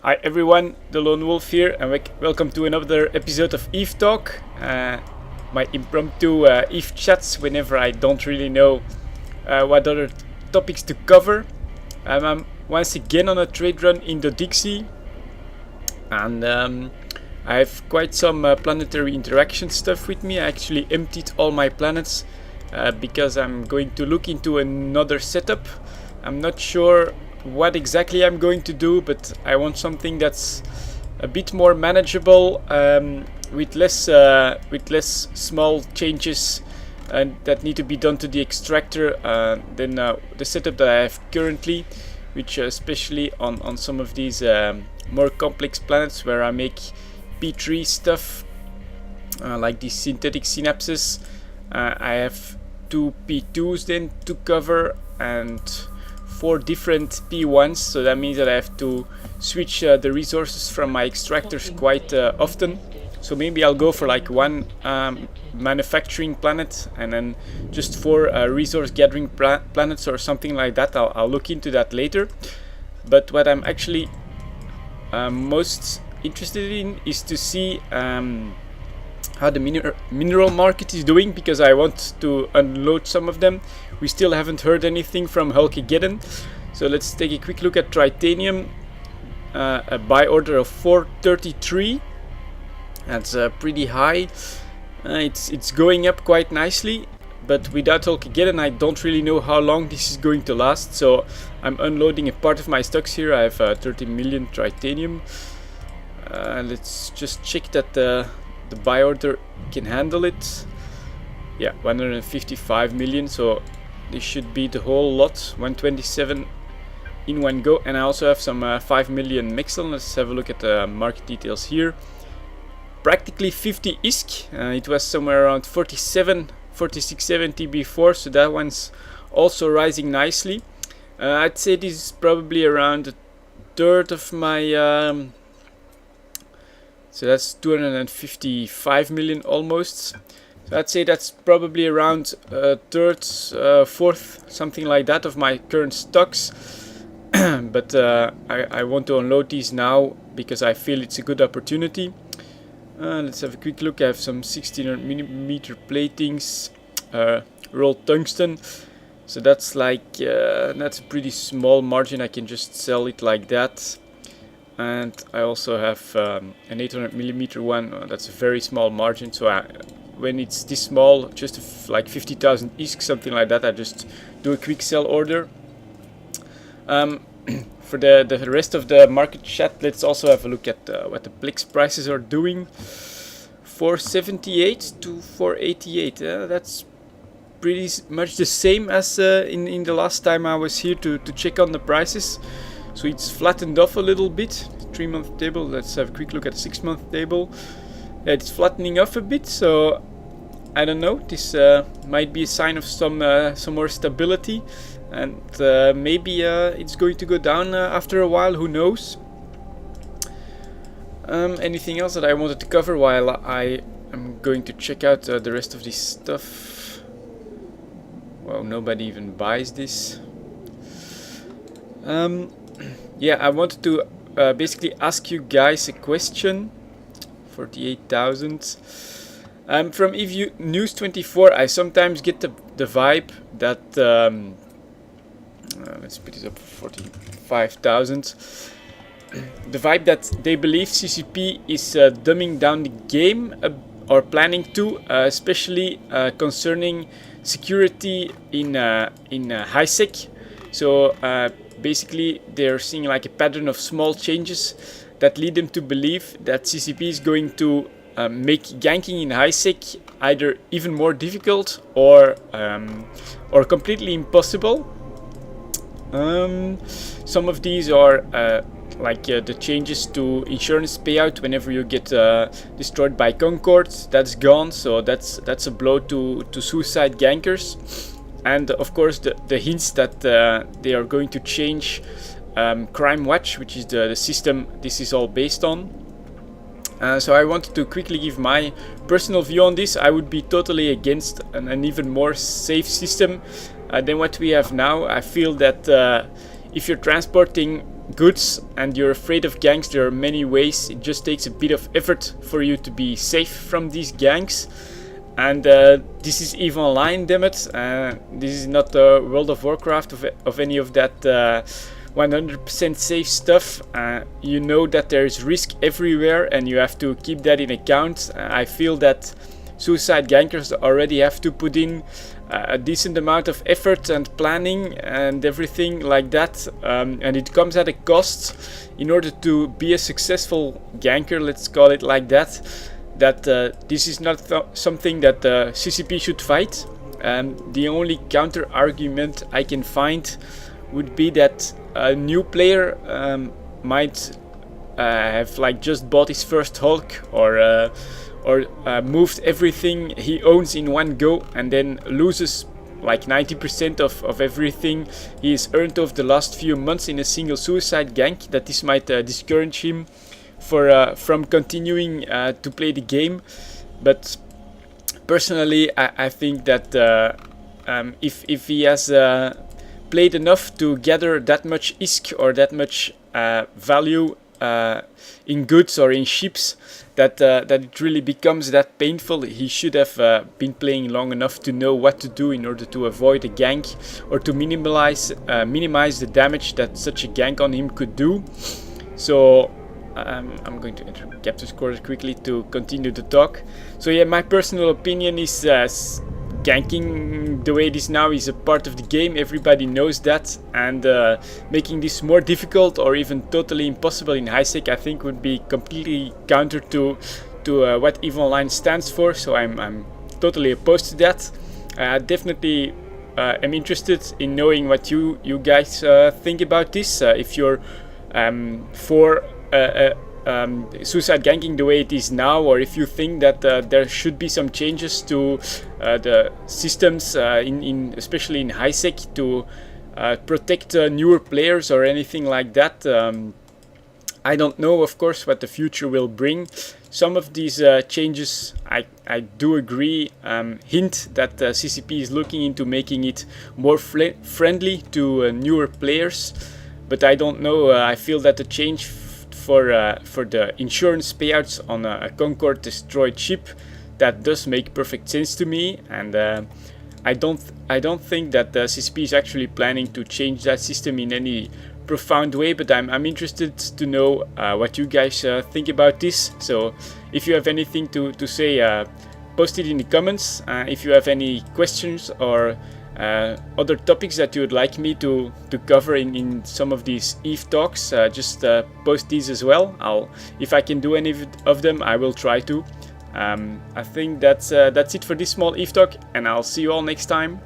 Hi everyone, delonewolf here, and welcome to another episode of Eve Talk, my impromptu Eve chats whenever I don't really know what other topics to cover. I'm once again on a trade run in the Dixie, and I have quite some planetary interaction stuff with me. I actually emptied all my planets because I'm going to look into another setup. I'm not sure what exactly I'm going to do, but I want something that's a bit more manageable, with less small changes that need to be done to the extractor than the setup that I have currently, which especially on some of these more complex planets where I make P3 stuff, like these synthetic synapses. I have 2 P2s then to cover and 4 different P1s, so that means that I have to switch the resources from my extractors quite often. So maybe I'll go for like one manufacturing planet and then just 4 resource gathering planets or something like that. I'll look into that later. But what I'm actually most interested in is to see how the mineral market is doing, because I want to unload some of them. We still haven't heard anything from Hulkageddon, so let's take a quick look at Tritanium. A buy order of 433. That's pretty high. It's going up quite nicely, but without Hulkageddon I don't really know how long this is going to last, so I'm unloading a part of my stocks here. I have 30 million Tritanium. Let's just check that the buy order can handle it. Yeah, 155 million, so this should be the whole lot, 127 in one go. And I also have some 5 million Mexel. Let's have a look at the market details here. Practically 50 ISK. It was somewhere around 46.70 before, so that one's also rising nicely. I'd say this is probably around a third of my so that's 255 million almost. So I'd say that's probably around a third, fourth, something like that of my current stocks. But I want to unload these now because I feel it's a good opportunity. Let's have a quick look. I have some 1600mm platings, rolled tungsten. So that's like that's a pretty small margin. I can just sell it like that. And I also have an 800mm one. That's a very small margin, so when it's this small, just like 50,000 ISK, something like that, I just do a quick sell order. For the rest of the market chat, let's also have a look at what the plex prices are doing. 478 to 488. That's pretty much the same as in the last time I was here to check on the prices. So it's flattened off a little bit. 3-month table. Let's have a quick look at the 6-month table. It's flattening off a bit, so I don't know. This might be a sign of some more stability, and maybe it's going to go down after a while. Who knows? Anything else that I wanted to cover while I am going to check out the rest of this stuff? Well, nobody even buys this. Yeah, I wanted to basically ask you guys a question. 48,000. From EVU News 24, I sometimes get the vibe that let's put this up for 45,000. The vibe that they believe CCP is dumbing down the game, or planning to, especially concerning security in high-sec. So basically they're seeing like a pattern of small changes that lead them to believe that CCP is going to make ganking in high-sec either even more difficult or completely impossible. Some of these are like the changes to insurance payout whenever you get destroyed by Concord. That's gone, so that's a blow to suicide gankers. And of course the hints that they are going to change Crime Watch, which is the system this is all based on. So I wanted to quickly give my personal view on this. I would be totally against an even more safe system than what we have now. I feel that if you're transporting goods and you're afraid of ganks, there are many ways. It just takes a bit of effort for you to be safe from these ganks. And this is EVE Online, damn it. This is not World of Warcraft of any of that 100% safe stuff. You know that there is risk everywhere and you have to keep that in account. I feel that suicide gankers already have to put in a decent amount of effort and planning and everything like that, and it comes at a cost. In order to be a successful ganker, let's call it like that, this is not something that CCP should fight. The only counter argument I can find would be that a new player might have like just bought his first Hulk or moved everything he owns in one go and then loses like 90% of everything he's earned over the last few months in a single suicide gank. That this might discourage him from continuing to play the game. But personally, I think that if he has played enough to gather that much ISK or that much value in goods or in ships, that it really becomes that painful, he should have been playing long enough to know what to do in order to avoid a gank or to minimize the damage that such a gank on him could do. So I'm going to enter capture score quickly to continue the talk. So yeah, my personal opinion is ganking the way it is now is a part of the game. Everybody knows that, and making this more difficult or even totally impossible in high sec, I think would be completely counter to what EVE Online stands for. So I'm totally opposed to that. I definitely am interested in knowing what you guys think about this. If you're for suicide ganking the way it is now, or if you think that there should be some changes to the systems, especially in high sec, to protect newer players or anything like that. I don't know, of course, what the future will bring. Some of these changes, I do agree, hint that CCP is looking into making it more friendly to newer players, but I don't know. I feel that the change for the insurance payouts on a Concorde destroyed ship, that does make perfect sense to me, and I don't think that the CCP is actually planning to change that system in any profound way. But I'm interested to know what you guys think about this. So if you have anything to say, post it in the comments. If you have any questions or other topics that you would like me to cover in some of these EVE talks, just post these as well. If I can do any of them, I will try to. I think that's it for this small EVE talk, and I'll see you all next time.